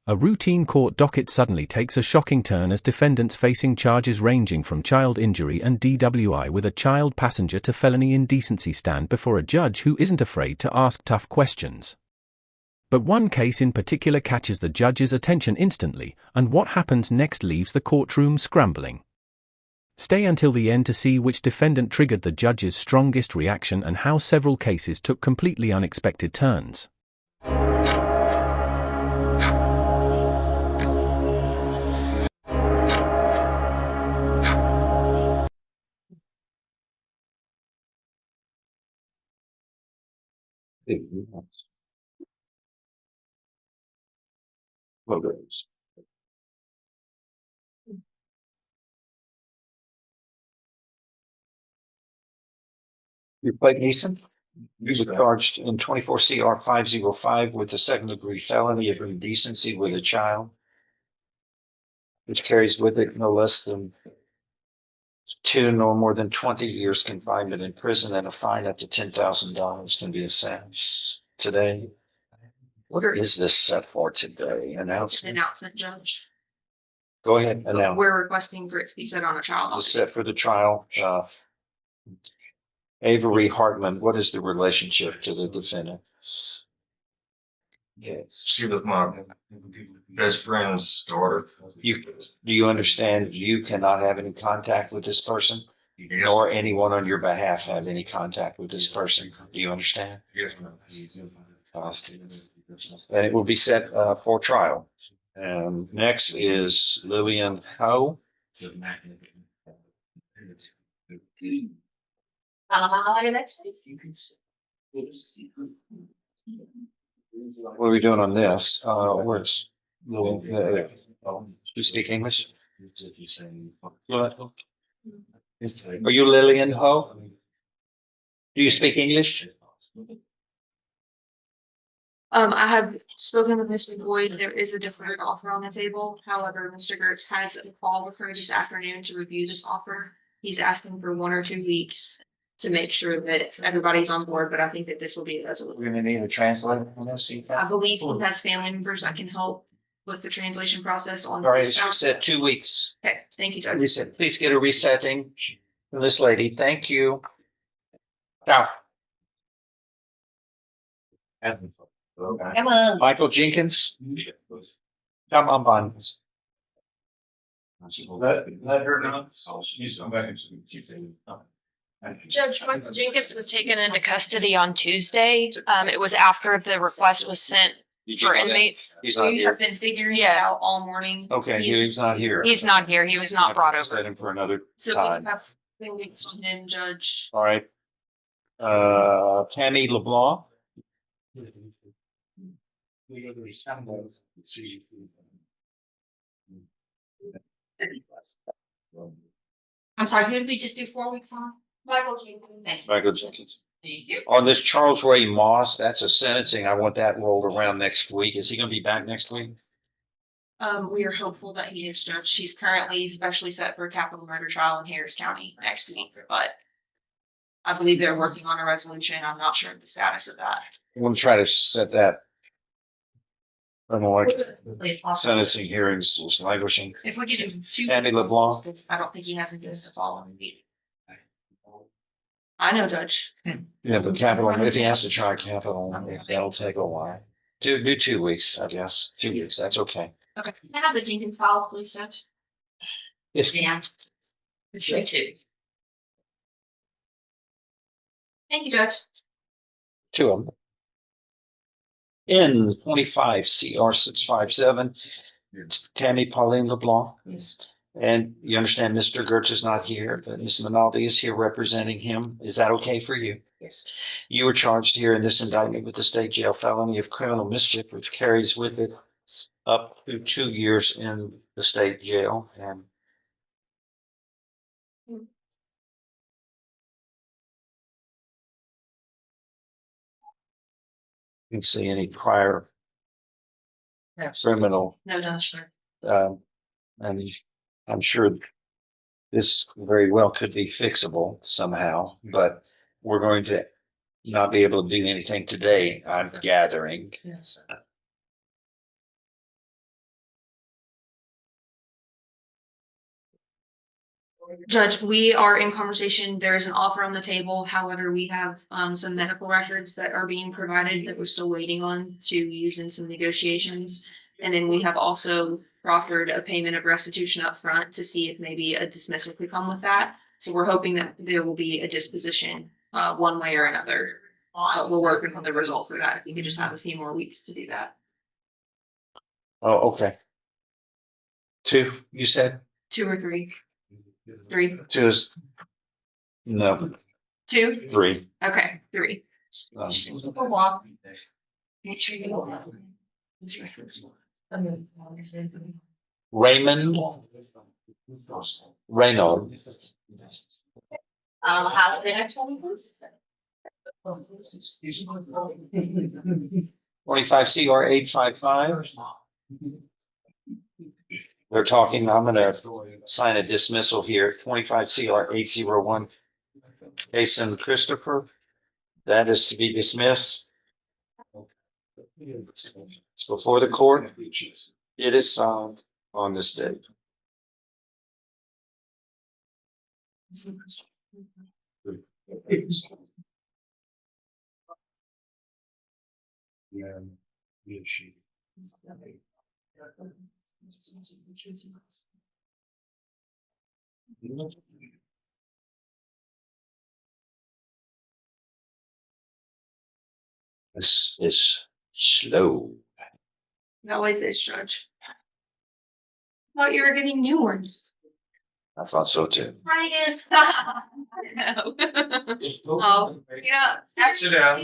A routine court docket suddenly takes a shocking turn as defendants facing charges ranging from child injury and DWI with a child passenger to felony indecency stand before a judge who isn't afraid to ask tough questions. But one case in particular catches the judge's attention instantly, and what happens next leaves the courtroom scrambling. Stay until the end to see which defendant triggered the judge's strongest reaction and how several cases took completely unexpected turns. Logos. You played Neeson? You were charged in 24 CR 505 with a second-degree felony of indecency with a child, which carries with it no less than 2 nor more than 20 years confinement in prison and a fine up to $10,000 can be assessed today. What is this set for today? Announcement, Judge. Go ahead. Announce. We're requesting for it to be set on a trial. It's set for the trial. Avery Hartman, what is the relationship to the defendant? Yes, she was my best friend's daughter. Do you understand you cannot have any contact with this person? Nor anyone on your behalf have any contact with this person? Do you understand? Yes, ma'am. And it will be set for trial. Next is Lillian Ho. What are we doing on this? Where's Lillian? Do you speak English? Are you Lillian Ho? Do you speak English? I have spoken with Mr. Boyd. There is a deferred offer on the table. However, Mr. Gertz has a call with her this afternoon to review this offer. He's asking for 1 or 2 weeks to make sure that everybody's on board, but I think that this will be a resolution. We're gonna need a translator on this. I believe he has family members that can help with the translation process on All right, this. she said 2 weeks. Okay, thank you, Judge. Reset. Please get a resetting from this lady. Thank you. Now. Come on. Michael Jenkins. Come on, Bond. Let her know. Judge Michael Jenkins was taken into custody on Tuesday. It was after the request was sent for inmates. He's not We here. have been figuring it Yeah. out all morning. Okay, he's not here. He's not here. He was not brought over. Set him for another So we time. have 3 weeks on him, Judge. All right. Tammy LeBlanc. I'm sorry, who did we just do 4 weeks on? Michael Jenkins. Thank you. Michael Jenkins. Thank you. On this Charles Ray Moss, that's a sentencing. I want that rolled around next week. Is he gonna be back next week? We are hopeful that he is, Judge. He's currently specially set for a capital murder trial in Harris County next week, but I believe they're working on a resolution. I'm not sure of the status of that. I'm gonna try to set that. I don't know, like sentencing hearings was languishing. If we get him 2. Tammy LeBlanc. I don't think he has a business at all in the meeting. I know, Judge. Yeah, but capital, if he has to try capital, that'll take a while. Do 2 weeks, I guess. 2 weeks, that's okay. Okay. Can I have the Jenkins file, please, Judge? Yes. Yeah. It's you too. Thank you, Judge. 2 of them. In 25 CR 657, it's Tammy Pauline LeBlanc. Yes. And you understand Mr. Gertz is not here, but Ms. Minaldi is here representing him. Is that okay for you? Yes. You were charged here in this indictment with the state jail felony of criminal mischief, which carries with it up to 2 years in the state jail. And you can see any prior criminal, No, Judge. and I'm sure this very well could be fixable somehow, but we're going to not be able to do anything today, I'm gathering. Yes. Judge, we are in conversation. There's an offer on the table. However, we have some medical records that are being provided that we're still waiting on to use in some negotiations. And then we have also offered a payment of restitution up front to see if maybe a dismissal could come with that. So we're hoping that there will be a disposition one way or another. But we're working on the result for that. We could just have a few more weeks to do that. Oh, okay. 2, you said? 2 or 3? 3. 2 is, no, 2? 3. Okay, 3. Raymond Reynolds. Have the next one, please. 25 CR 855. They're talking, I'm gonna sign a dismissal here, 25 CR 801. Jason Christopher, that is to be dismissed. It's before the court. It is signed on this date. This is slow. It always is, Judge. Thought you were getting new ones. I thought so too. Ryan. Oh, yeah. Sit down.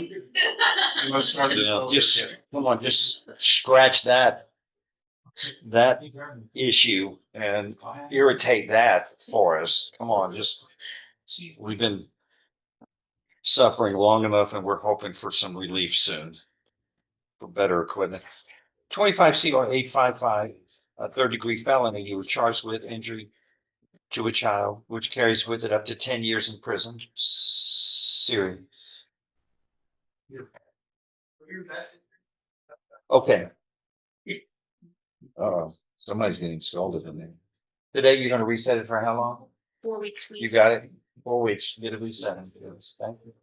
Just, come on, just scratch that issue and irritate that for us. Come on, just, we've been suffering long enough and we're hoping for some relief soon. For better equipment. 25 CR 855, a 3rd-degree felony. You were charged with injury to a child, which carries with it up to 10 years in prison. Serious. Okay. Somebody's getting scolded in there. Today, you're gonna reset it for how long? 4 weeks, please. You got it? 4 weeks. Get it reset. Thank you.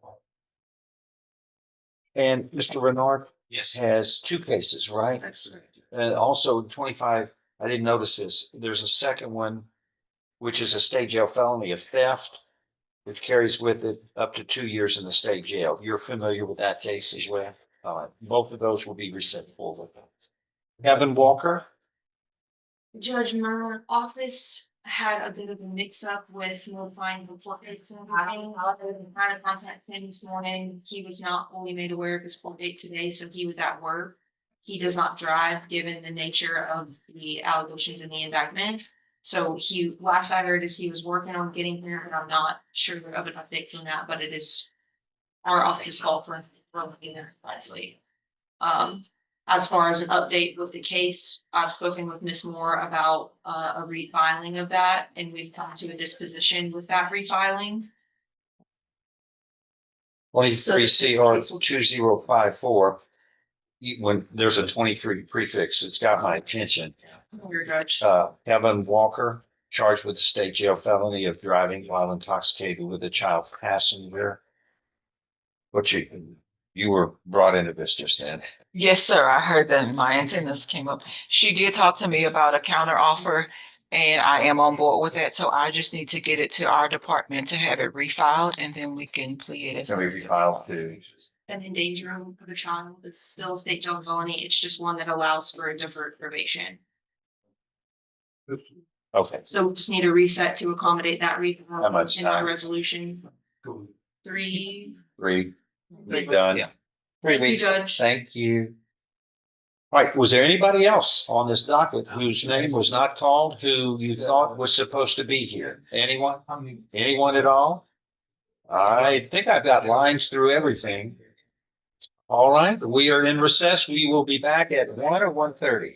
And Mr. Renard has 2 cases, right? That's right. And also 25, I didn't notice this. There's a second one, which is a state jail felony of theft, which carries with it up to 2 years in the state jail. You're familiar with that case as well? All right. Both of those will be reset forward. Kevin Walker. Judge, my office had a bit of a mix-up with notifying the court dates and everything. I've been trying to contact him this morning. He was not fully made aware of his court date today, so he was at work. He does not drive, given the nature of the allegations in the indictment. So last I heard is he was working on getting here, but I'm not sure of an update from that, but it is our office's fault for looking there wisely. As far as an update with the case, I've spoken with Ms. Moore about a refiling of that, and we've come to a disposition with that refiling. 23 CR 2054. When there's a 23 prefix, it's got my attention. Your judge. Kevin Walker, charged with the state jail felony of driving while intoxicated with a child passenger. What you were brought into this just then. Yes, sir. I heard that my antennas came up. She did talk to me about a counter offer and I am on board with that. So I just need to get it to our department to have it refiled and then we can plea it as. Can we refile too? An endangering of a child. It's still a state jail felony. It's just one that allows for a deferred probation. Okay. So we just need a reset to accommodate that refile. How much in our time? resolution. 3. 3. Done. Yeah. 3 Thank you, weeks. Judge. Thank you. All right. Was there anybody else on this docket whose name was not called, who you thought was supposed to be here? Anyone? Anyone at all? I think I've got lines through everything. All right. We are in recess. We will be back at 1 or 1:30.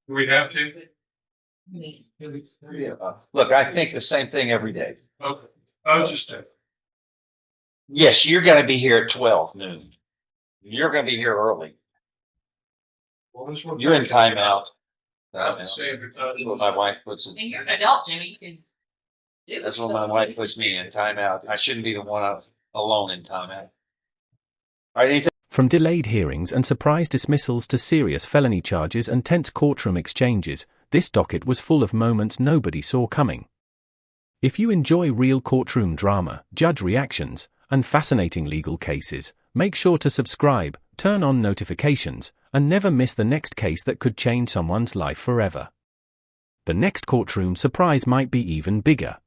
Do we have to? Yeah. Look, I think the same thing every day. Okay. I was just. Yes, you're going to be here at 12 noon. You're going to be here early. You're in timeout. I'm saying because. My wife puts it. And you're an adult, Jimmy. You can That's when my wife puts me in timeout. I shouldn't be the one alone in timeout. All right, anything? From delayed hearings and surprise dismissals to serious felony charges and tense courtroom exchanges, this docket was full of moments nobody saw coming. If you enjoy real courtroom drama, judge reactions, and fascinating legal cases, make sure to subscribe, turn on notifications, and never miss the next case that could change someone's life forever. The next courtroom surprise might be even bigger.